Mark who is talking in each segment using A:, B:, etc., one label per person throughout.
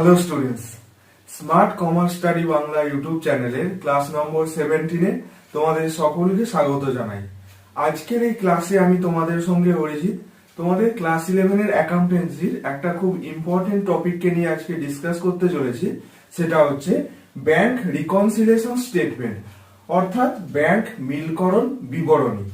A: Hello students, smart commerce study Bangla YouTube চ্যানেলের class নম্বর 17-এ তোমাদের সকলকে স্বাগত জানাই। আজকের এই ক্লাসে আমি তোমাদের সঙ্গে অরিজিৎ তোমাদের ক্লাস 11-এর অ্যাকাউন্টেন্সির একটা খুব ইম্পর্টেন্ট টপিককে নিয়ে আজকে ডিসকাস করতে চলেছি। সেটা হচ্ছে ব্যাংক রিকনসিলিয়েশন স্টেটমেন্ট, অর্থাৎ ব্যাংক মিলকরণ বিবরণী।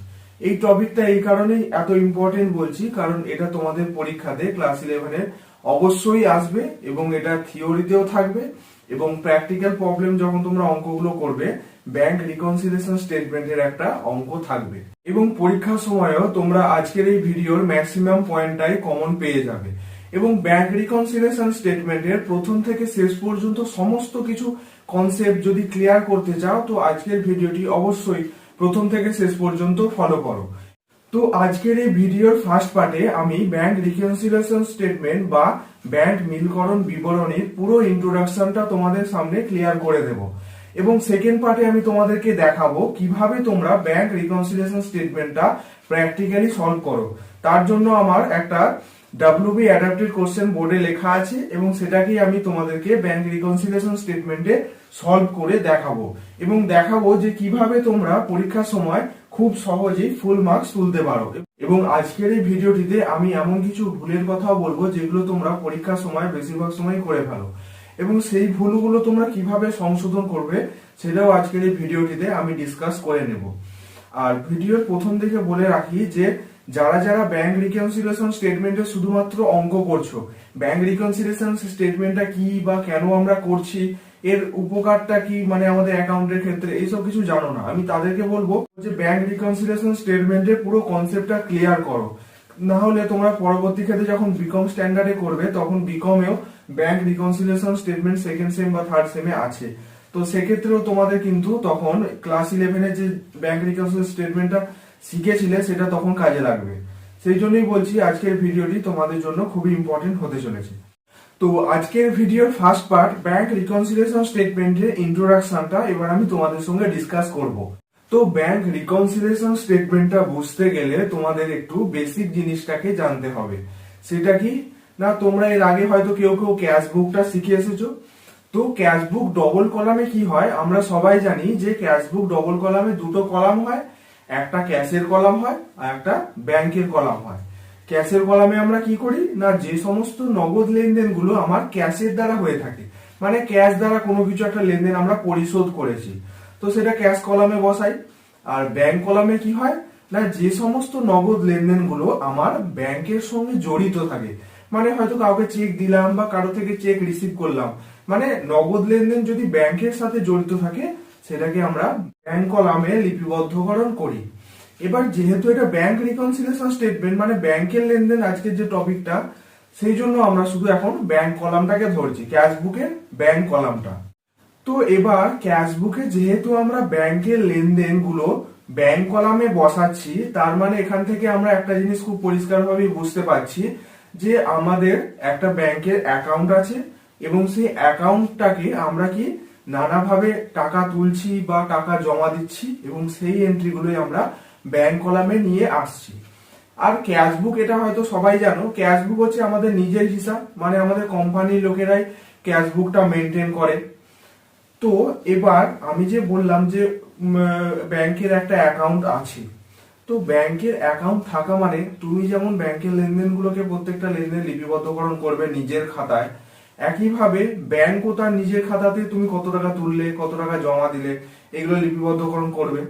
A: এই টপিকটা এই কারণেই এত ইম্পর্টেন্ট বলছি, কারণ এটা তোমাদের পরীক্ষাতে ক্লাস 11-এর অবশ্যই আসবে এবং এটা থিওরিতেও থাকবে এবং প্র্যাকটিক্যাল প্রবলেম যখন তোমরা অঙ্কগুলো করবে ব্যাংক রিকনসিলিয়েশন স্টেটমেন্টের একটা অঙ্ক থাকবে এবং পরীক্ষার সময়ও তোমরা আজকের এই ভিডিওর ম্যাক্সিমাম পয়েন্টটাই কমন পেয়ে যাবে। এবং ব্যাংক রিকনসিলিয়েশন স্টেটমেন্টের প্রথম থেকে শেষ পর্যন্ত সমস্ত কিছু কনসেপ্ট যদি ক্লিয়ার করতে চাও তো আজকের ভিডিওটি অবশ্যই প্রথম থেকে শেষ পর্যন্ত ফলো করো। তো আজকের এই ভিডিওর ফার্স্ট পার্টে আমি ব্যাংক রিকনসিলিয়েশন স্টেটমেন্ট বা ব্যাংক মিলকরণ বিবরণীর পুরো ইন্ট্রোডাকশনটা তোমাদের সামনে ক্লিয়ার করে দেব এবং সেকেন্ড পার্টে আমি তোমাদেরকে দেখাবো কিভাবে তোমরা ব্যাংক রিকনসিলিয়েশন স্টেটমেন্টটা প্র্যাকটিক্যালি সলভ করো। তার জন্য আমার একটা WB অ্যাডাপ্টেড কোশ্চেন বোর্ডে লেখা আছে এবং সেটাকেই আমি তোমাদেরকে ব্যাংক রিকনসিলিয়েশন স্টেটমেন্টে সলভ করে দেখাবো এবং দেখাবো যে কিভাবে তোমরা পরীক্ষার সময় খুব সহজেই ফুল মার্কস তুলতে পারো। এবং আজকের এই ভিডিওটিতে আমি এমন কিছু ভুলের কথাও বলবো যেগুলো তোমরা পরীক্ষার সময় বেশিরভাগ সময় করে ফেলো এবং সেই ভুলগুলো তোমরা কিভাবে সংশোধন করবে সেটাও আজকের এই ভিডিওটিতে আমি ডিসকাস করে নেব। আর ভিডিওর প্রথম দিকে বলে রাখি যে যারা যারা ব্যাংক রিকনসিলিয়েশন স্টেটমেন্টে শুধুমাত্র অঙ্ক করছো, ব্যাংক রিকনসিলিয়েশন স্টেটমেন্টটা কি বা কেন আমরা করছি, এর উপকারটা কি, মানে আমাদের অ্যাকাউন্টের ক্ষেত্রে এইসব কিছু জানো না, আমি তাদেরকে বলবো যে ব্যাংক রিকনসিলিয়েশন স্টেটমেন্টের পুরো কনসেপ্টটা ক্লিয়ার করো। না হলে তোমরা পরবর্তী ক্ষেত্রে যখন বিকম স্ট্যান্ডার্ডে করবে তখন বিকমেও bank reconciliation statement second sem বা থার্ড সেমে আছে, তো সেক্ষেত্রেও তোমাদের কিন্তু তখন ক্লাস 11-এ যে ব্যাংক রিকনসিলিয়েশন স্টেটমেন্টটা শিখেছিলে সেটা তখন কাজে লাগবে। সেই জন্যই বলছি আজকের ভিডিওটি তোমাদের জন্য খুবই ইম্পর্টেন্ট হতে চলেছে। তো আজকের ভিডিওর ফার্স্ট পার্ট ব্যাংক রিকনসিলিয়েশন স্টেটমেন্টের ইন্ট্রোডাকশনটা এবার আমি তোমাদের সঙ্গে ডিসকাস করব। তো ব্যাংক রিকনসিলিয়েশন স্টেটমেন্টটা বুঝতে গেলে তোমাদের একটু বেসিক জিনিসটাকে জানতে হবে। সেটা কি না, তোমরা এর আগে হয়তো কেউ কেউ ক্যাশ বুকটা শিখে এসেছো। তো ক্যাশ বুক ডবল কলামে কি হয় আমরা সবাই জানি যে ক্যাশ বুক ডবল কলামে দুটো কলাম হয়, একটা ক্যাশের কলাম হয় আর একটা ব্যাংকের কলাম হয়। ক্যাশের কলামে আমরা কি করি না, যে সমস্ত নগদ লেনদেন গুলো আমার ক্যাশের দ্বারা হয়ে থাকে, মানে ক্যাশ দ্বারা কোনো কিছু একটা লেনদেন আমরা পরিশোধ করেছি, তো সেটা ক্যাশ কলামে বসাই। আর ব্যাংক কলামে কি হয় না, যে সমস্ত নগদ লেনদেন গুলো আমার ব্যাংকের সঙ্গে জড়িত থাকে, মানে হয়তো কাউকে চেক দিলাম বা কারো থেকে চেক রিসিভ করলাম, মানে নগদ লেনদেন যদি ব্যাংকের সাথে জড়িত থাকে সেটাকে আমরা ব্যাংক কলামে লিপিবদ্ধকরণ করি। এবার যেহেতু এটা ব্যাংক রিকনসিলিয়েশন স্টেটমেন্ট মানে ব্যাংকের লেনদেন আজকের যে টপিকটা, সেই জন্য আমরা শুধু এখন ব্যাংক কলামটাকে ধরছি, ক্যাশ বুকের ব্যাংক কলামটা। তো এবার ক্যাশ বুকে যেহেতু আমরা ব্যাংকের লেনদেন গুলো ব্যাংক কলামে বসাচ্ছি, তার মানে এখান থেকে আমরা একটা জিনিস খুব পরিষ্কারভাবে বুঝতে পারছি যে আমাদের একটা ব্যাংকের অ্যাকাউন্ট আছে এবং সেই অ্যাকাউন্টটাকে আমরা কি নানাভাবে টাকা তুলছি বা টাকা জমা দিচ্ছি এবং সেই এন্ট্রিগুলোই আমরা ব্যাংক কলামে নিয়ে আসছি। আর ক্যাশ বুক, এটা হয়তো সবাই জানো, ক্যাশ বুক হচ্ছে আমাদের নিজের হিসাব, মানে আমাদের কোম্পানির লোকেরাই ক্যাশ বুকটা মেনটেন করে। তো এবার আমি যে বললাম যে ব্যাংকের একটা অ্যাকাউন্ট আছে, তো ব্যাংকের অ্যাকাউন্ট থাকা মানে তুমি যেমন ব্যাংকের লেনদেনগুলোকে প্রত্যেকটা লেনদেন লিপিবদ্ধকরণ করবে নিজের খাতায়, একইভাবে ব্যাংকও তার নিজের খাতাতে তুমি কত টাকা তুললে কত টাকা জমা দিলে এগুলো লিপিবদ্ধকরণ করবে।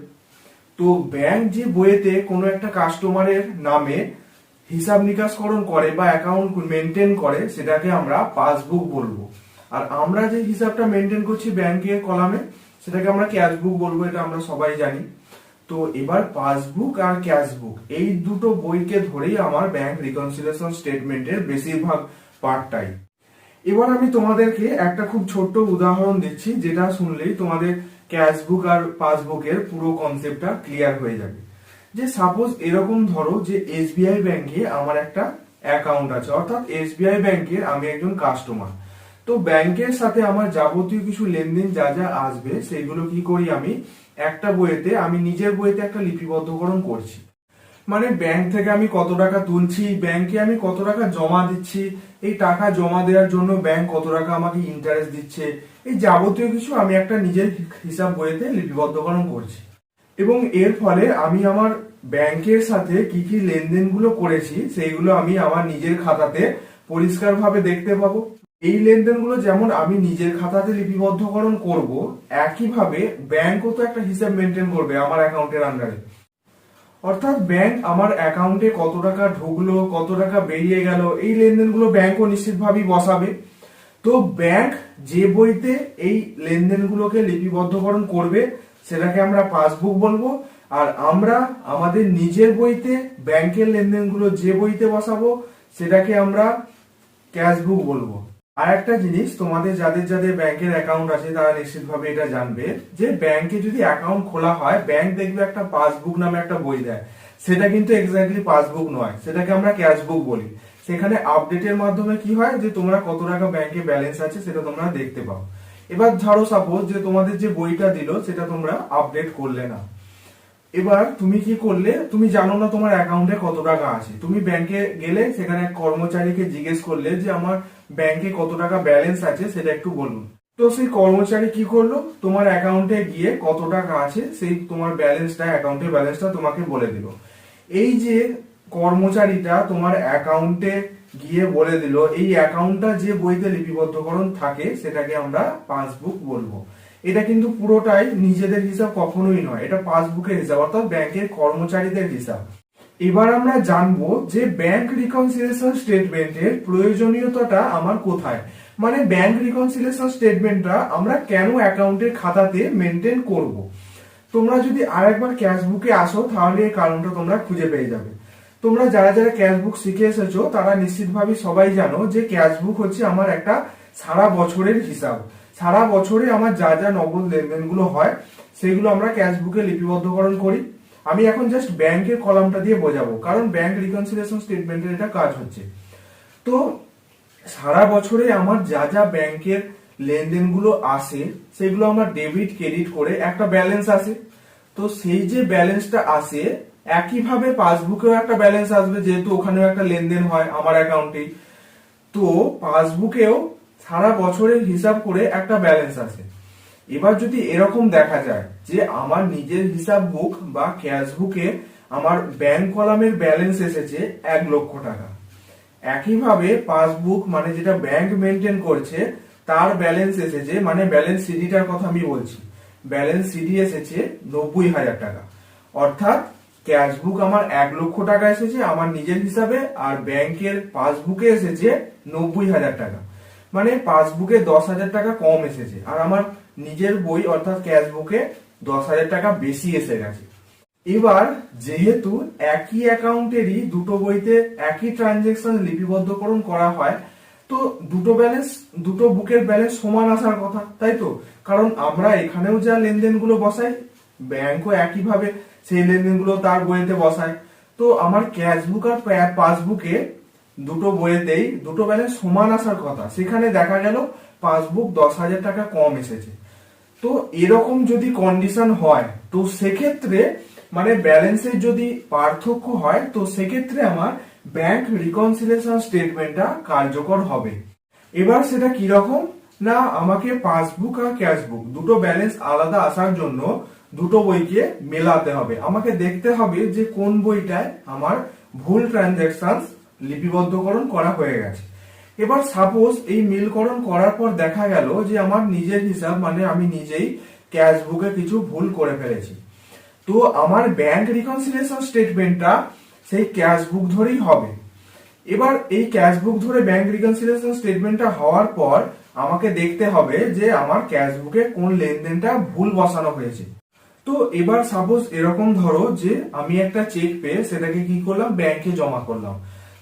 A: তো ব্যাংক যে বইয়েতে কোনো একটা কাস্টমারের নামে হিসাব নিকাশকরণ করে বা অ্যাকাউন্ট মেনটেন করে সেটাকে আমরা পাসবুক বলবো, আর আমরা যে হিসাবটা মেনটেন করছি ব্যাংকের কলামে সেটাকে আমরা ক্যাশ বুক বলবো, এটা আমরা সবাই জানি। তো এবার পাসবুক আর ক্যাশ বুক এই দুটো বইকে ধরেই আমার ব্যাংক রিকনসিলিয়েশন স্টেটমেন্টের বেশিরভাগ পার্টটাই। এবার আমি তোমাদেরকে একটা খুব ছোট্ট উদাহরণ দিচ্ছি, যেটা শুনলেই তোমাদের ক্যাশ বুক আর পাসবুকের পুরো কনসেপ্টটা ক্লিয়ার হয়ে যাবে। যে সাপোজ এরকম ধরো যে SBI ব্যাংকে আমার একটা অ্যাকাউন্ট আছে, অর্থাৎ SBI ব্যাংকের আমি একজন কাস্টমার। তো ব্যাংকের সাথে আমার যাবতীয় কিছু লেনদেন যা যা আসবে সেগুলো কি করি আমি একটা বইয়েতে, আমি নিজের বইতে একটা লিপিবদ্ধকরণ করছি। মানে ব্যাংক থেকে আমি কত টাকা তুলছি, ব্যাংকে আমি কত টাকা জমা দিচ্ছি, এই টাকা জমা দেওয়ার জন্য ব্যাংক কত টাকা আমাকে ইন্টারেস্ট দিচ্ছে, এই যাবতীয় কিছু আমি একটা নিজের হিসাব বইতে লিপিবদ্ধকরণ করছি। এবং এর ফলে আমি আমার ব্যাংকের সাথে কি কি লেনদেনগুলো করেছি সেইগুলো আমি আমার নিজের খাতাতে পরিষ্কারভাবে দেখতে পাবো। এই লেনদেনগুলো যেমন আমি নিজের খাতাতে লিপিবদ্ধকরণ করব, একইভাবে ব্যাংকও তো একটা হিসাব মেনটেন করবে আমার অ্যাকাউন্টের আন্ডারে। অর্থাৎ ব্যাংক আমার অ্যাকাউন্টে কত টাকা ঢুকলো, কত টাকা বেরিয়ে গেল, এই লেনদেনগুলো ব্যাংকও নিশ্চিতভাবেই বসাবে। তো ব্যাংক যে বইতে এই লেনদেনগুলোকে লিপিবদ্ধকরণ করবে সেটাকে আমরা পাসবুক বলবো, আর আমরা আমাদের নিজের বইতে ব্যাংকের লেনদেনগুলো যে বইতে বসাবো সেটাকে আমরা ক্যাশবুক বলবো। আর একটা জিনিস, তোমাদের যাদের যাদের ব্যাংকের অ্যাকাউন্ট আছে তারা নিশ্চিতভাবে এটা জানবে যে ব্যাংকে যদি অ্যাকাউন্ট খোলা হয়, ব্যাংক দেখবে একটা পাসবুক নামে একটা বই দেয়, সেটা কিন্তু এক্স্যাক্টলি পাসবুক নয়, সেটাকে আমরা ক্যাশবুক বলি। সেখানে আপডেটের মাধ্যমে কি হয় যে তোমরা কত টাকা ব্যাংকে ব্যালেন্স আছে সেটা তোমরা দেখতে পাও। এবার ধরো সাপোজ যে তোমাদের যে বইটা দিল সেটা তোমরা আপডেট করলে না, এবার তুমি কি করলে, তুমি জানো না তোমার অ্যাকাউন্টে কত টাকা আছে, তুমি ব্যাংকে গেলে সেখানে এক কর্মচারীকে জিজ্ঞেস করলে যে আমার ব্যাংকে কত টাকা ব্যালেন্স আছে সেটা একটু বলুন। তো সেই কর্মচারী কি করলো, তোমার অ্যাকাউন্টে গিয়ে কত টাকা আছে সেই তোমার ব্যালেন্সটা, অ্যাকাউন্টের ব্যালেন্সটা তোমাকে বলে দিল। এই যে কর্মচারীটা তোমার অ্যাকাউন্টে গিয়ে বলে দিল, এই অ্যাকাউন্টটা যে বইতে লিপিবদ্ধকরণ থাকে সেটাকে আমরা পাসবুক বলবো। এটা কিন্তু পুরোটাই নিজেদের হিসাব কখনোই নয়, এটা পাসবুকের হিসাব, অর্থাৎ ব্যাংকের কর্মচারীদের হিসাব। এবার আমরা জানবো যে ব্যাংক রিকনসিলিয়েশন স্টেটমেন্টের প্রয়োজনীয়তাটা আমার কোথায়, মানে ব্যাংক রিকনসিলিয়েশন স্টেটমেন্টটা আমরা কেন অ্যাকাউন্টের খাতাতে মেনটেন করব। তোমরা যদি আরেকবার ক্যাশবুকে আসো তাহলে এই কারণটা তোমরা খুঁজে পেয়ে যাবে। তোমরা যারা যারা ক্যাশবুক শিখে এসেছো তারা নিশ্চিতভাবে সবাই জানো যে ক্যাশবুক হচ্ছে আমার একটা সারা বছরের হিসাব। সারা বছরে আমার যা যা নগদ লেনদেনগুলো হয় সেগুলো আমরা ক্যাশবুকে লিপিবদ্ধকরণ করি। আমি এখন জাস্ট ব্যাংকের কলামটা দিয়ে বোঝাবো, কারণ ব্যাংক রিকনসিলিয়েশন স্টেটমেন্টের এটা কাজ হচ্ছে। তো সারা বছরে আমার যা যা ব্যাংকের লেনদেনগুলো আসে সেগুলো আমার ডেবিট ক্রেডিট করে একটা ব্যালেন্স আসে। তো সেই যে ব্যালেন্সটা আসে একইভাবে পাসবুকেও একটা ব্যালেন্স আসবে, যেহেতু ওখানেও একটা লেনদেন হয় আমার অ্যাকাউন্টে। তো পাসবুকেও সারা বছরের হিসাব করে একটা ব্যালেন্স আসে। এবার যদি এরকম দেখা যায় যে আমার নিজের হিসাব বুক বা ক্যাশ বুকে আমার ব্যাংক কলামের ব্যালেন্স এসেছে 1,00,000 টাকা, একইভাবে পাসবুক মানে যেটা ব্যাংক মেনটেন করছে তার ব্যালেন্স এসেছে, মানে ব্যালেন্স সিডিটার কথা আমি বলছি, ব্যালেন্স সিডি এসেছে 90,000 টাকা। অর্থাৎ ক্যাশবুক আমার 1,00,000 টাকা এসেছে আমার নিজের হিসাবে, আর ব্যাংকের পাসবুকে এসেছে 90,000 টাকা, মানে পাসবুকে 10,000 টাকা কম এসেছে আর আমার নিজের বই অর্থাৎ ক্যাশবুকে 10,000 টাকা বেশি এসে গেছে। এবার যেহেতু একই অ্যাকাউন্টেরই দুটো বইতে একই ট্রানজেকশন লিপিবদ্ধকরণ করা হয়, তো দুটো বুকের ব্যালেন্স সমান আসার কথা, তাই তো? কারণ আমরা এখানেও যা লেনদেনগুলো বসাই ব্যাংকও একইভাবে সেই লেনদেনগুলো তার বইতে বসায়। তো আমার ক্যাশবুক আর পাসবুকে দুটো বইয়েতেই দুটো ব্যালেন্স সমান আসার কথা, সেখানে দেখা গেল পাসবুক 10,000 টাকা কম এসেছে। তো এরকম যদি কন্ডিশন হয় তো সেক্ষেত্রে মানে ব্যালেন্সের যদি পার্থক্য হয় তো সেক্ষেত্রে আমার ব্যাংক রিকনসিলিয়েশন স্টেটমেন্টটা কার্যকর হবে। এবার সেটা কি রকম না, আমাকে পাসবুক আর ক্যাশবুক দুটো ব্যালেন্স আলাদা আসার জন্য দুটো বইকে মেলাতে হবে। আমাকে দেখতে হবে যে কোন বইটায় আমার ভুল ট্রানজাকশন লিপিবদ্ধকরণ করা হয়ে গেছে। এবার সাপোজ এই মিলকরণ করার পর দেখা গেল যে আমার নিজের হিসাব মানে আমি নিজেই ক্যাশবুকে কিছু ভুল করে ফেলেছি, তো আমার ব্যাংক রিকনসিলিয়েশন স্টেটমেন্টটা সেই ক্যাশবুক ধরেই হবে। এবার এই ক্যাশবুক ধরে ব্যাংক রিকনসিলিয়েশন স্টেটমেন্টটা হওয়ার পর আমাকে দেখতে হবে যে আমার ক্যাশবুকে কোন লেনদেনটা ভুল বসানো হয়েছে। তো এবার সাপোজ এরকম ধরো যে আমি একটা চেক পেয়ে সেটাকে কি করলাম, ব্যাংকে জমা করলাম।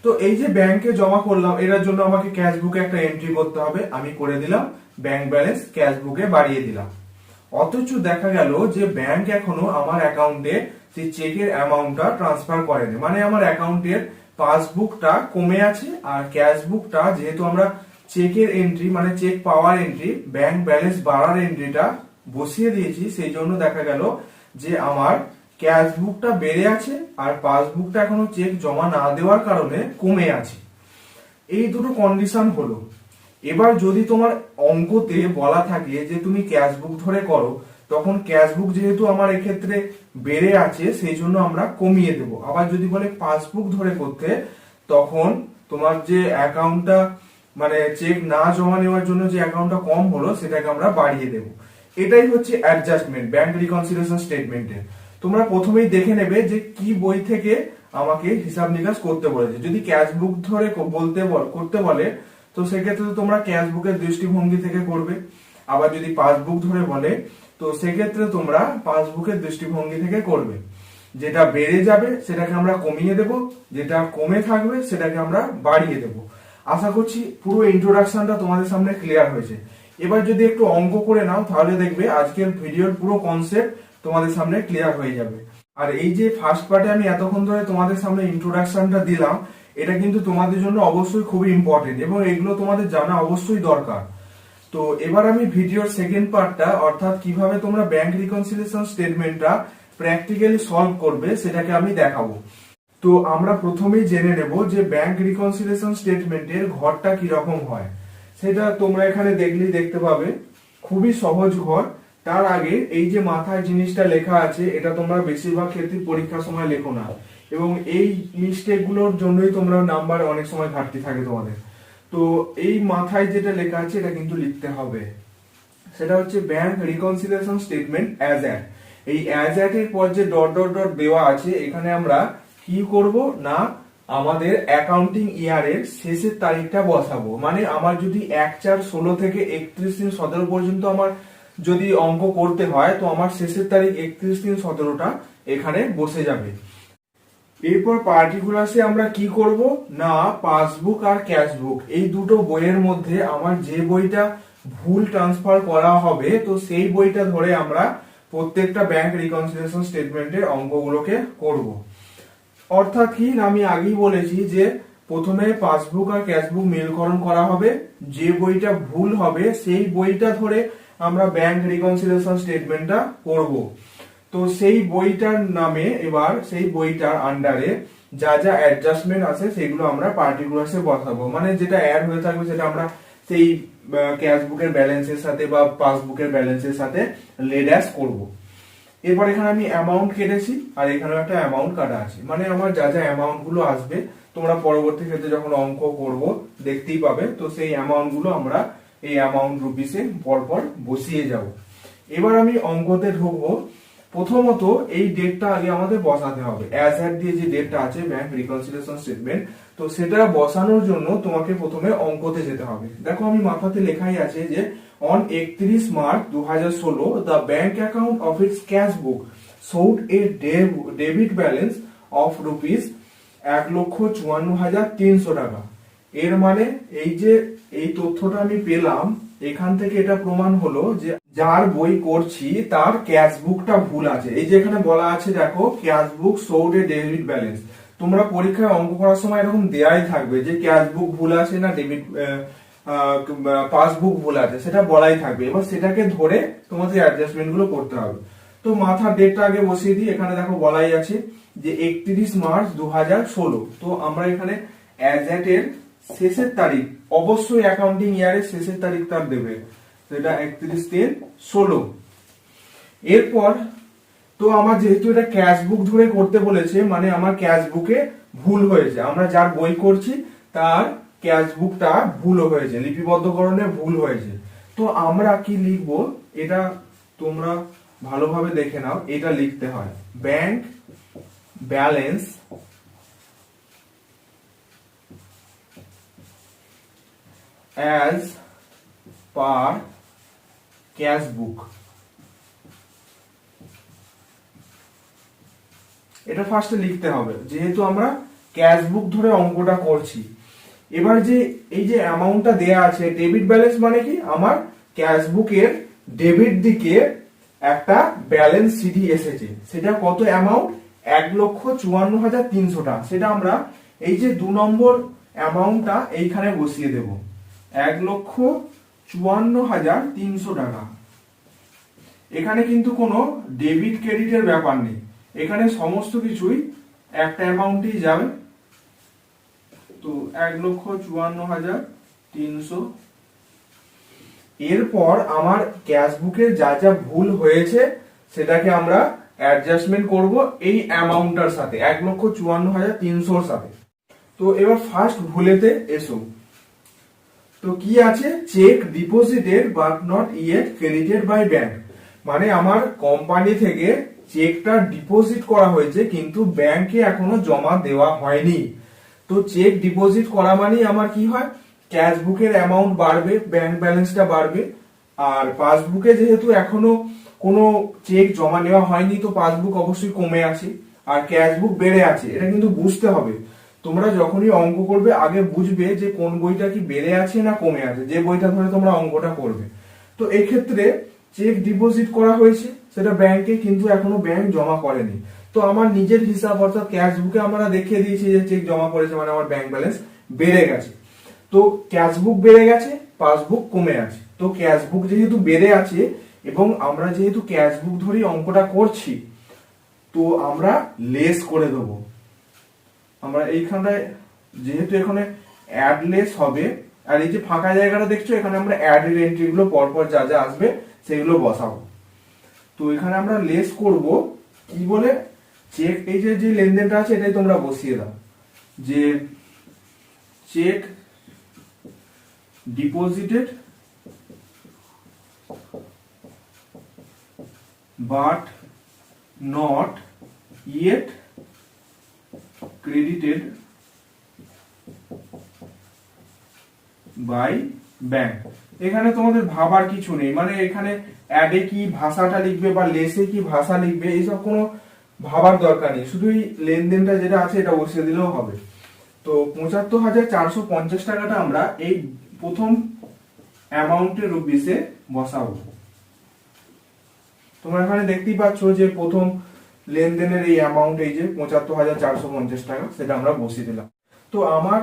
A: তো এই যে ব্যাংকে জমা করলাম এটার জন্য আমাকে ক্যাশবুকে একটা এন্ট্রি করতে হবে, আমি করে দিলাম, ব্যাংক ব্যালেন্স ক্যাশবুকে বাড়িয়ে দিলাম। অথচ দেখা গেল যে ব্যাংক এখনো আমার অ্যাকাউন্টে সেই চেকের অ্যামাউন্টটা ট্রান্সফার করেনি, মানে আমার অ্যাকাউন্টের পাসবুকটা কমে আছে আর ক্যাশবুকটা যেহেতু আমরা চেকের এন্ট্রি মানে চেক পাওয়ার এন্ট্রি ব্যাংক ব্যালেন্স বাড়ার এন্ট্রিটা বসিয়ে দিয়েছি, সেই জন্য দেখা গেল যে আমার ক্যাশবুকটা বেড়ে আছে আর পাসবুকটা এখনো চেক জমা না দেওয়ার কারণে কমে আছে। এই দুটো কন্ডিশন হলো। এবার যদি তোমার অঙ্কতে বলা থাকে যে তুমি ক্যাশবুক ধরে করো, তখন ক্যাশবুক যেহেতু আমার এক্ষেত্রে বেড়ে আছে সেই জন্য আমরা কমিয়ে দেব। আবার যদি বলে পাসবুক ধরে করতে, তখন তোমার যে অ্যাকাউন্টটা মানে চেক না জমা নেওয়ার জন্য যে অ্যাকাউন্টটা কম হলো সেটাকে আমরা বাড়িয়ে দেব। এটাই হচ্ছে অ্যাডজাস্টমেন্ট ব্যাংক রিকনসিলিয়েশন স্টেটমেন্টের। তোমরা প্রথমেই দেখে নেবে যে কি বই থেকে আমাকে হিসাব নিকাশ করতে বলেছে। যদি ক্যাশবুক ধরে করতে বলে তো সেক্ষেত্রে তোমরা ক্যাশবুকের দৃষ্টিভঙ্গি থেকে করবে। আবার যদি পাসবুক ধরে বলে তো সেক্ষেত্রে তোমরা পাসবুকের দৃষ্টিভঙ্গি থেকে করবে। যেটা বেড়ে যাবে সেটাকে আমরা কমিয়ে দেব, যেটা কমে থাকবে সেটাকে আমরা বাড়িয়ে দেব। আশা করছি পুরো ইন্ট্রোডাকশনটা তোমাদের সামনে ক্লিয়ার হয়েছে। এবার যদি একটু অঙ্ক করে নাও তাহলে দেখবে আজকের ভিডিওর পুরো কনসেপ্ট তোমাদের সামনে ক্লিয়ার হয়ে যাবে। আর এই যে ফার্স্ট পার্টে আমি এতক্ষণ ধরে তোমাদের সামনে ইন্ট্রোডাকশনটা দিলাম, এটা কিন্তু তোমাদের জন্য অবশ্যই খুবই ইম্পর্টেন্ট এবং এগুলো তোমাদের জানা অবশ্যই দরকার। তো এবার আমি ভিডিওর সেকেন্ড পার্টটা অর্থাৎ কিভাবে তোমরা ব্যাংক রিকনসিলিয়েশন স্টেটমেন্টটা প্র্যাকটিক্যালি সলভ করবে সেটাকে আমি দেখাবো। তো আমরা প্রথমেই জেনে নেব যে ব্যাংক রিকনসিলিয়েশন স্টেটমেন্টের ঘরটা কি রকম হয়। সেটা তোমরা এখানে দেখলেই দেখতে পাবে, খুবই সহজ ঘর। তার আগে এই যে মাথায় জিনিসটা লেখা আছে এটা তোমরা বেশিরভাগ ক্ষেত্রে পরীক্ষার সময় লেখো না এবং এই মিস্টেক গুলোর জন্যই তোমরা নাম্বার অনেক সময় ঘাটতি থাকে তোমাদের। তো এই মাথায় যেটা লেখা আছে এটা কিন্তু লিখতে হবে। সেটা হচ্ছে bank reconciliation statement as at. এই অ্যাজ অ্যাট এর পর যে ডট ডট ডট দেওয়া আছে এখানে আমরা কি করব না আমাদের অ্যাকাউন্টিং ইয়ারের শেষের তারিখটা বসাবো। মানে আমার যদি 1/4/16 থেকে 31/3/17 পর্যন্ত আমার যদি অঙ্ক করতে হয় তো আমার শেষের তারিখ 31/3/17টা এখানে বসে যাবে। এরপর পার্টিকুলার্সে আমরা কি করব না পাসবুক আর ক্যাশবুক এই দুটো বইয়ের মধ্যে আমার যে বইটা ভুল ট্রান্সফার করা হবে তো সেই বইটা ধরে আমরা প্রত্যেকটা ব্যাংক রিকনসিলিয়েশন স্টেটমেন্টের অঙ্কগুলোকে করব। অর্থাৎ কি আমি আগেই বলেছি যে প্রথমে পাসবুক আর ক্যাশবুক মিলকরণ করা হবে, যে বইটা ভুল হবে সেই বইটা ধরে আমরা ব্যাংক রিকনসিলিয়েশন স্টেটমেন্টটা করব। তো সেই বইটার নামে এবার সেই বইটার আন্ডারে যা যা অ্যাডজাস্টমেন্ট আছে সেগুলো আমরা পার্টিকুলার্সে বসাবো। মানে যেটা অ্যাড হয়ে থাকবে সেটা আমরা সেই ক্যাশবুকের ব্যালেন্সের সাথে বা পাসবুকের ব্যালেন্সের সাথে লেডাস করব। এরপর এখানে আমি অ্যামাউন্ট কেটেছি আর এখানেও একটা অ্যামাউন্ট কাটা আছে। মানে আমার যা যা অ্যামাউন্ট গুলো আসবে তোমরা পরবর্তী ক্ষেত্রে যখন অঙ্ক করব দেখতেই পাবে। তো সেই অ্যামাউন্ট গুলো আমরা এই অ্যামাউন্ট রুপিসে পরপর বসিয়ে যাব। এবার আমি অঙ্কতে ঢুকবো। প্রথমত এই ডেটটা আগে আমাদের বসাতে হবে। অ্যাজ অ্যাট দিয়ে যে ডেটটা আছে ব্যাংক রিকনসিলিয়েশন স্টেটমেন্ট, তো সেটা বসানোর জন্য তোমাকে প্রথমে অঙ্কতে যেতে হবে। দেখো আমি মাথাতে লেখাই আছে যে on 31 March 2016 the bank account of its cash book showed a debit balance of rupees 1,54,300 টাকা। এর মানে এই যে এই তথ্যটা আমি পেলাম এখান থেকে এটা প্রমাণ হলো যে যার বই করছি তার ক্যাশবুকটা ভুল আছে। এই যে এখানে বলা আছে দেখো ক্যাশবুক শোড এ ডেবিট ব্যালেন্স। তোমরা পরীক্ষায় অঙ্ক করার সময় এরকম দেয়াই থাকবে যে ক্যাশবুক ভুল আছে না ডেবিট পাসবুক ভুল আছে, সেটা বলাই থাকবে। এবার সেটাকে ধরে তোমাদের অ্যাডজাস্টমেন্ট গুলো করতে হবে। তো মাথার ডেটটা আগে বসিয়ে দিই। এখানে দেখো বলাই আছে যে 31 মার্চ 2016। তো আমরা এখানে অ্যাজ অ্যাট এর শেষের তারিখ অবশ্যই অ্যাকাউন্টিং ইয়ারের শেষের তারিখ তার দেবে, সেটা 31/3/16। এরপর তো আমার যেহেতু এটা ক্যাশবুক ধরে করতে বলেছে মানে আমার ক্যাশবুকে ভুল হয়েছে, আমরা যার বই করছি তার ক্যাশবুকটা ভুল হয়েছে, লিপিবদ্ধকরণে ভুল হয়েছে। তো আমরা কি লিখবো এটা তোমরা ভালোভাবে দেখে নাও। এটা লিখতে হয় bank balance as per cash book। এটা ফার্স্টে লিখতে হবে যেহেতু আমরা ক্যাশ বুক ধরে অঙ্কটা করছি। এবার যে এই যে অ্যামাউন্টটা দেয়া আছে ডেবিট ব্যালেন্স মানে কি আমার ক্যাশ বুকের ডেবিট দিকে একটা ব্যালেন্স সিডি এসেছে, সেটা কত অ্যামাউন্ট 1,54,300 টাকা। সেটা আমরা এই যে 2 নম্বর অ্যামাউন্টটা এইখানে বসিয়ে দেব 1,54,300 টাকা। এখানে কিন্তু কোনো ডেবিট ক্রেডিটের ব্যাপার নেই, এখানে সমস্ত কিছুই একটা অ্যামাউন্টই যাবে। তো 1,54,300। এরপর আমার ক্যাশ বুকের যা যা ভুল হয়েছে সেটাকে আমরা অ্যাডজাস্টমেন্ট করব এই অ্যামাউন্টটার সাথে, 1,54,300 সাথে। তো এবার ফার্স্ট ভুলেতে এসো। তো কি আছে, cheque deposited but not yet credited by bank. মানে আমার কোম্পানি থেকে চেকটা ডিপোজিট করা হয়েছে কিন্তু ব্যাংকে এখনো জমা দেওয়া হয়নি। তো চেক ডিপোজিট করা মানে আমার কি হয়, ক্যাশ বুকের অ্যামাউন্ট বাড়বে, ব্যাংক ব্যালেন্সটা বাড়বে। আর পাসবুকে যেহেতু এখনো কোনো চেক জমা নেওয়া হয়নি তো পাসবুক অবশ্যই কমে আছে আর ক্যাশ বুক বেড়ে আছে। এটা কিন্তু বুঝতে হবে, তোমরা যখনই অঙ্ক করবে আগে বুঝবে যে কোন বইটা কি বেড়ে আছে না কমে আছে, যে বইটা ধরে তোমরা অঙ্কটা করবে। তো এক্ষেত্রে চেক ডিপোজিট করা হয়েছে সেটা ব্যাংকে, কিন্তু এখনো ব্যাংক জমা করেনি। তো আমার নিজের হিসাব অর্থাৎ ক্যাশ বুকে আমরা দেখিয়ে দিয়েছি যে চেক জমা করেছে, মানে আমার ব্যাংক ব্যালেন্স বেড়ে গেছে। তো ক্যাশ বুক বেড়ে গেছে, পাসবুক কমে আছে। তো ক্যাশ বুক যেহেতু বেড়ে আছে এবং আমরা যেহেতু ক্যাশ বুক ধরেই অঙ্কটা করছি, তো আমরা লেস করে দেবো। আমরা এইখানটায় যেহেতু এখানে অ্যাড লেস হবে, আর এই যে ফাঁকা জায়গাটা দেখছো এখানে আমরা অ্যাড এর এন্ট্রি গুলো পরপর যা যা আসবে সেগুলো বসাবো। তো এখানে আমরা লেস করব কি বলে, চেক এই যে লেনদেনটা আছে এটাই তোমরা বসিয়ে দাও, যে cheque deposited but not yet credited by bank. এখানে তোমাদের ভাবার কিছু নেই, মানে এখানে অ্যাডে কি ভাষাটা লিখবে বা লেসে কি ভাষা লিখবে এইসব কোনো ভাবার দরকার নেই, শুধু এই লেনদেনটা যেটা আছে এটা বসিয়ে দিলেও হবে। তো 75,450 টাকাটা আমরা এই প্রথম অ্যামাউন্টের রুপিসে বসাবো। তোমরা এখানে দেখতেই পাচ্ছ যে প্রথম লেনদেনের এই অ্যামাউন্ট, এই যে 75,450 টাকা, সেটা আমরা বসিয়ে দিলাম। তো আমার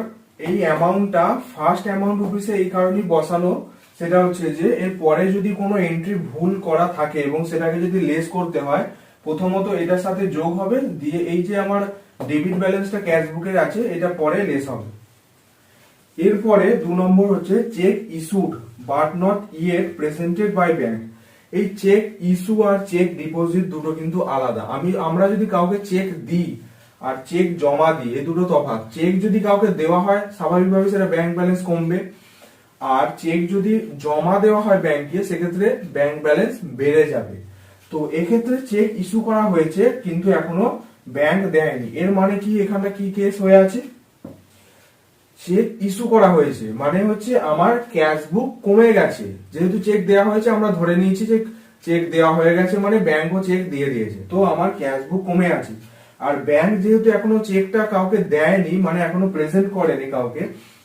A: এই অ্যামাউন্টটা ফার্স্ট অ্যামাউন্ট রুপিসে এই কারণেই বসানো, সেটা হচ্ছে যে এর পরে যদি কোনো এন্ট্রি ভুল করা থাকে এবং সেটাকে যদি লেস করতে হয়, প্রথমত এটার সাথে যোগ হবে, দিয়ে এই যে আমার ডেবিট ব্যালেন্সটা ক্যাশ বুকের আছে এটা পরে লেস হবে। এরপরে 2 নম্বর হচ্ছে cheque issued but not yet presented by bank. এই চেক ইস্যু আর চেক ডিপোজিট দুটো কিন্তু আলাদা। আমরা যদি কাউকে চেক দিই আর চেক জমা দিই, এই দুটো তফাৎ। চেক যদি কাউকে দেওয়া হয় স্বাভাবিকভাবে সেটা ব্যাংক ব্যালেন্স কমবে, আর চেক যদি জমা দেওয়া হয় ব্যাংকে সেক্ষেত্রে ব্যাংক ব্যালেন্স বেড়ে যাবে। তো এক্ষেত্রে চেক ইস্যু করা হয়েছে কিন্তু এখনো ব্যাংক দেয়নি, এর মানে কি এখানটা কি কেস হয়ে আছে, চেক ইস্যু করা হয়েছে মানে হচ্ছে আমার ক্যাশ বুক কমে গেছে। যেহেতু চেক দেওয়া হয়েছে আমরা ধরে নিয়েছি যে চেক দেওয়া হয়ে গেছে মানে ব্যাংকও চেক দিয়ে দিয়েছে, তো আমার ক্যাশ বুক কমে আছে। আর ব্যাংক যেহেতু এখনো চেকটা কাউকে দেয়নি মানে এখনো প্রেজেন্ট করেনি কাউকে,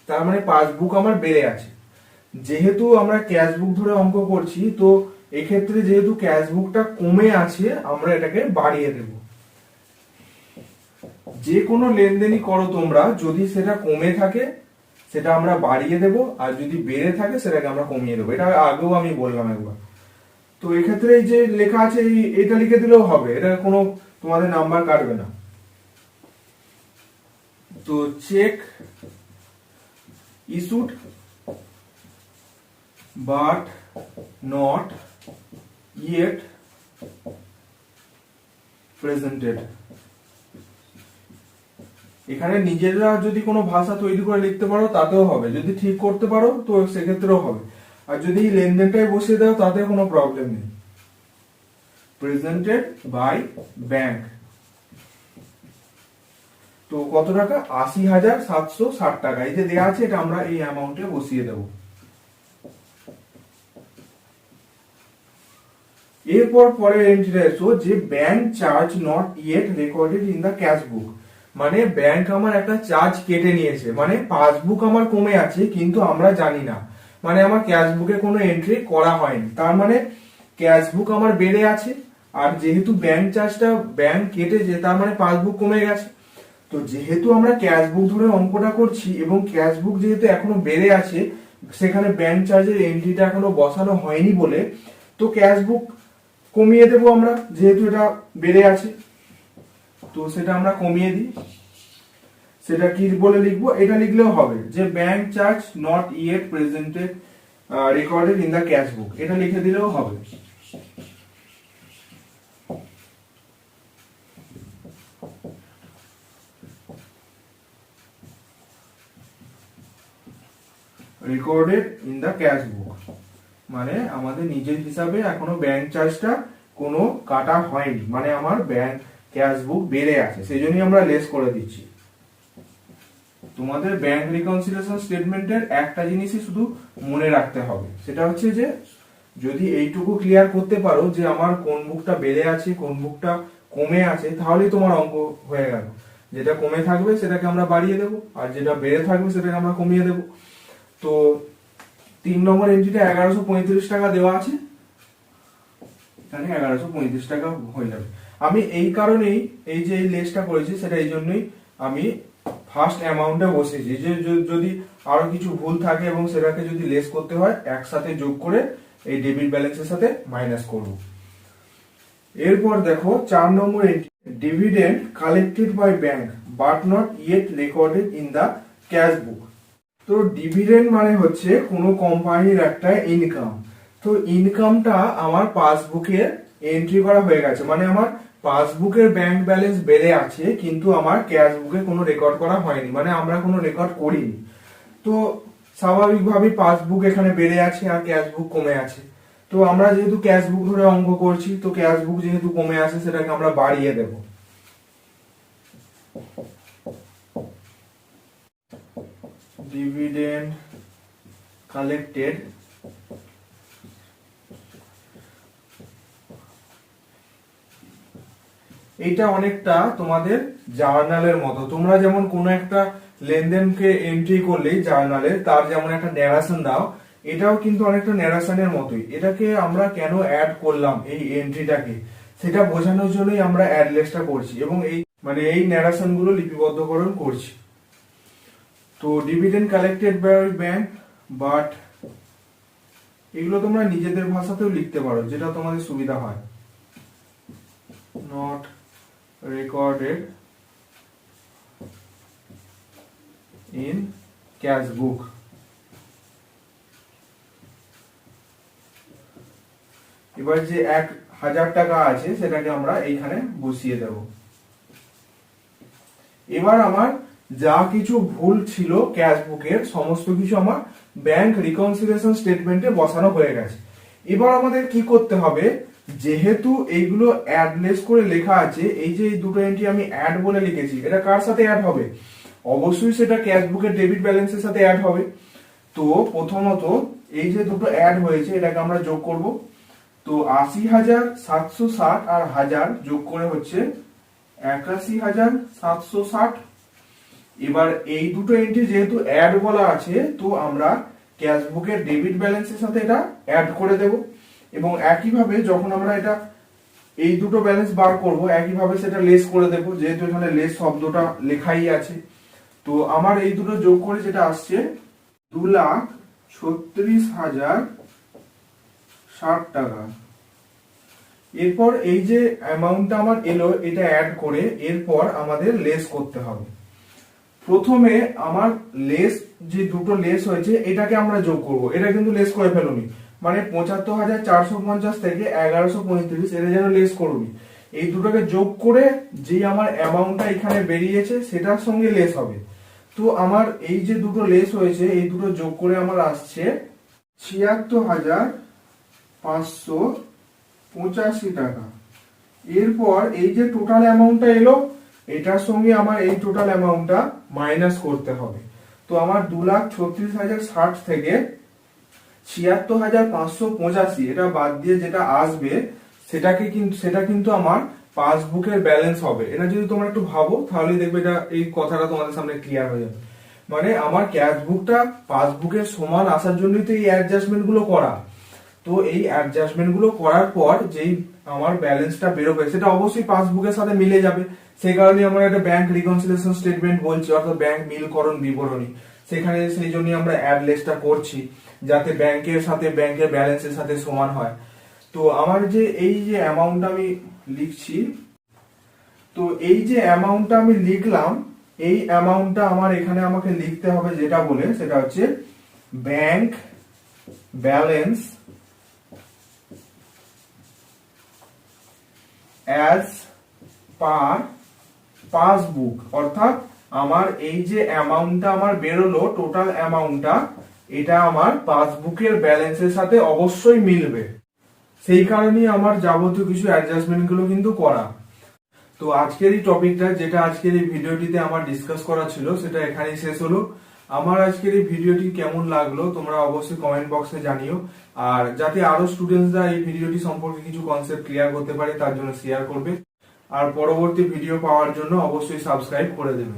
A: তার মানে পাসবুক আমার বেড়ে আছে। যেহেতু আমরা ক্যাশ বুক ধরে অঙ্ক করছি তো এক্ষেত্রে যেহেতু ক্যাশ বুকটা কমে আছে আমরা এটাকে বাড়িয়ে দেব। যে কোনো লেনদেনই করো তোমরা, যদি সেটা কমে থাকে সেটা আমরা বাড়িয়ে দেব, আর যদি বেড়ে থাকে সেটাকে আমরা কমিয়ে দেবো। এটা আগেও আমি বললাম একবার। তো এক্ষেত্রে এই যে লেখা আছে এটা লিখে দিলেও হবে, এটা কোনো তোমাদের নাম্বার কাটবে না। তো cheque issued but not yet presented. এখানে নিজেরা যদি কোনো ভাষা তৈরি করে লিখতে পারো তাতেও হবে, যদি ঠিক করতে পারো তো সেক্ষেত্রেও হবে, আর যদি লেনদেনটাই বসিয়ে দাও তাতে কোনো প্রবলেম নেই। Presented by bank. তো কত টাকা, 80,760 টাকা এই যে দেওয়া আছে এটা আমরা এই অ্যামাউন্টে বসিয়ে দেব। এরপর পরের এন্ট্রিটা এসো যে bank charge not yet recorded in the cash book. মানে ব্যাংক আমার একটা চার্জ কেটে নিয়েছে, মানে পাসবুক আমার কমে আছে কিন্তু আমরা জানি না, মানে আমার ক্যাশ বুকে কোনো এন্ট্রি করা হয়নি, তার মানে ক্যাশ বুক আমার বেড়ে আছে। আর যেহেতু ব্যাংক চার্জটা ব্যাংক কেটেছে তার মানে পাসবুক কমে গেছে। তো যেহেতু আমরা ক্যাশ বুক ধরে অঙ্কটা করছি এবং ক্যাশ বুক যেহেতু এখনো বেড়ে আছে, সেখানে ব্যাংক চার্জের এন্ট্রিটা এখনো বসানো হয়নি বলে তো ক্যাশ বুক কমিয়ে দেবো আমরা, যেহেতু এটা বেড়ে আছে। তো সেটা আমরা কমিয়ে দিই। সেটা কি বলে লিখবো, এটা লিখলেও হবে যে bank charge not yet presented recorded in the cash বুক, এটা লিখে দিলেও হবে। Recorded in the cash book মানে আমাদের নিজের হিসাবে এখনো ব্যাংক চার্জটা কোনো কাটা হয়নি, মানে আমার ব্যাংক ক্যাশ বুক বেড়ে আছে, সেই জন্যই আমরা লেস করে দিচ্ছি। তোমাদের ব্যাংক রিকনসিলিয়েশন স্টেটমেন্টের একটা জিনিসই শুধু মনে রাখতে হবে, সেটা হচ্ছে যে যদি এইটুকু ক্লিয়ার করতে পারো যে আমার কোন বুকটা বেড়ে আছে কোন বুকটা কমে আছে, তাহলেই তোমার অঙ্ক হয়ে গেল। যেটা কমে থাকবে সেটাকে আমরা বাড়িয়ে দেবো, আর যেটা বেড়ে থাকবে সেটাকে আমরা কমিয়ে দেবো। তো 3 নম্বর এন্ট্রিটা 1135 টাকা দেওয়া আছে, এখানে 1135 টাকা হয়ে যাবে। আমি এই কারণেই এই যে এই লেসটা করেছি সেটা এই জন্যই আমি ফার্স্ট অ্যামাউন্টে বসেছি, যে যদি আরো কিছু ভুল থাকে এবং সেটাকে যদি লেস করতে হয় একসাথে যোগ করে এই ডেবিট ব্যালেন্সের সাথে মাইনাস করব। এরপর দেখো 4 নম্বর entry, dividend collected by bank but not yet recorded in the cash book. তো ডিভিডেন্ড মানে হচ্ছে কোনো কোম্পানির একটা ইনকাম। তো ইনকামটা আমার পাসবুকে এন্ট্রি করা হয়ে গেছে, মানে আমার পাসবুকের ব্যাংক ব্যালেন্স বেড়ে আছে কিন্তু আমার ক্যাশ বুকে কোনো রেকর্ড করা হয়নি, মানে আমরা কোনো রেকর্ড করিনি। তো স্বাভাবিকভাবেই পাসবুক এখানে বেড়ে আছে আর ক্যাশ বুক কমে আছে। তো আমরা যেহেতু ক্যাশ বুক ধরে অঙ্ক করছি, তো ক্যাশ বুক যেহেতু কমে আছে সেটাকে আমরা বাড়িয়ে দেব। ডিভিডেন্ড কালেক্টেড এইটা অনেকটা তোমাদের জার্নালের মতো। তোমরা যেমন কোনো একটা লেনদেনকে এন্ট্রি করলেই জার্নালে তার যেমন একটা ন্যারেশন দাও, এটাও কিন্তু অনেকটা ন্যারেশনের মতোই। এটাকে আমরা কেন অ্যাড করলাম এই এন্ট্রিটাকে, সেটা বোঝানোর জন্যই আমরা অ্যাডলেসটা করছি এবং এই ন্যারেশন গুলো লিপিবদ্ধকরণ করছি। তো dividend collected by bank but, এগুলো তোমরা নিজেদের ভাষাতেও লিখতে পারো যেটা তোমাদের সুবিধা হয়। Not recorded in cash book। এবার যে 1000 টাকা আছে সেটাকে আমরা এইখানে বসিয়ে দেব। এবার আমার যা কিছু ভুল ছিল ক্যাশ বুকের সমস্ত কিছু আমার ব্যাংক রিকনসিলিয়েশন স্টেটমেন্টে বসানো হয়ে গেছে। এবার আমাদের কি করতে হবে, যেহেতু এইগুলো অ্যাডলেস করে লেখা আছে, এই যে এই দুটো এন্ট্রি আমি অ্যাড বলে লিখেছি, এটা কার সাথে অ্যাড হবে, অবশ্যই সেটা ক্যাশ বুকের ডেবিট ব্যালেন্সের সাথে অ্যাড হবে। তো প্রথমত এই যে দুটো অ্যাড হয়েছে এটাকে আমরা যোগ করব। তো 80,760 আর 1000 যোগ করে হচ্ছে 81,760। এবার এই দুটো এন্ট্রি যেহেতু অ্যাড বলা আছে, তো আমরা ক্যাশ বুকের ডেবিট ব্যালেন্সের সাথে এটা অ্যাড করে দেব এবং একইভাবে যখন আমরা এটা এই দুটো ব্যালেন্স বার করব একইভাবে সেটা লেস করে দেব, যেহেতু এখানে লেস শব্দটা লেখাই আছে। তো আমার এই দুটো যোগ করে যেটা আসছে 2,36,060 টাকা। এরপর এই যে অ্যামাউন্টটা আমার এলো এটা অ্যাড করে এরপর আমাদের লেস করতে হবে। প্রথমে আমার লেস যে দুটো লেস হয়েছে এটাকে আমরা যোগ করব, এটা কিন্তু লেস করে ফেলুনি, মানে 75,450 থেকে 1135 এটা যেন লেস করবি। এই দুটোকে যোগ করে যে আমার অ্যামাউন্টটা এখানে বেরিয়েছে সেটার সঙ্গে লেস হবে। তো আমার এই যে দুটো লেস হয়েছে এই দুটো যোগ করে আমার আসছে 76,585 টাকা। এরপর এই যে টোটাল অ্যামাউন্টটা এলো এটার সঙ্গে আমার এই টোটাল অ্যামাউন্টটা মাইনাস করতে হবে। তো আমার 2,36,060 থেকে 76,585 এটা বাদ দিয়ে যেটা আসবে সেটা কিন্তু আমার পাসবুকের ব্যালেন্স হবে। এটা যদি তোমরা একটু ভাবো তাহলে দেখবে এটা এই কথাটা তোমাদের সামনে ক্লিয়ার হয়ে যাবে। মানে আমার ক্যাশ বুকটা পাসবুকের সমান আসার জন্যই তো এই অ্যাডজাস্টমেন্ট গুলো করা। তো এই অ্যাডজাস্টমেন্ট গুলো করার পর যেই আমার ব্যালেন্সটা বেরোবে সেটা অবশ্যই পাসবুকের সাথে মিলে যাবে। সেই কারণে আমরা একটা ব্যাংক রিকনসিলিয়েশন স্টেটমেন্ট বলছি, অর্থাৎ ব্যাংক মিলকরণ বিবরণী। সেখানে সেই জন্য আমরা অ্যাড লিস্টটা করছি যাতে ব্যাংকের সাথে ব্যাংকের ব্যালেন্সের সাথে সমান হয়। তো আমার যে এই যে অ্যামাউন্ট আমি লিখছি তো এই যে অ্যামাউন্টটা আমি লিখলাম, এই অ্যামাউন্টটা আমার এখানে আমাকে লিখতে হবে, যেটা বলে সেটা হচ্ছে bank balance as per passbook. অর্থাৎ আমার এই যে অ্যামাউন্টটা আমার বেরোলো, টোটাল অ্যামাউন্টটা, এটা আমার পাসবুকের ব্যালেন্সের সাথে অবশ্যই মিলবে। সেই কারণেই আমার যাবতীয় কিছু অ্যাডজাস্টমেন্ট গুলো কিন্তু করা। তো আজকের এই টপিকটা, যেটা আজকের এই ভিডিওটিতে আমার ডিসকাস করা ছিল, সেটা এখানেই শেষ হলো। আমার আজকের এই ভিডিওটি কেমন লাগলো তোমরা অবশ্যই কমেন্ট বক্সে জানিও। আর যাতে আরো স্টুডেন্টসরা এই ভিডিওটি সম্পর্কে কিছু কনসেপ্ট ক্লিয়ার করতে পারে, তার জন্য শেয়ার করবে। আর পরবর্তী ভিডিও পাওয়ার জন্য অবশ্যই সাবস্ক্রাইব করে দেবে।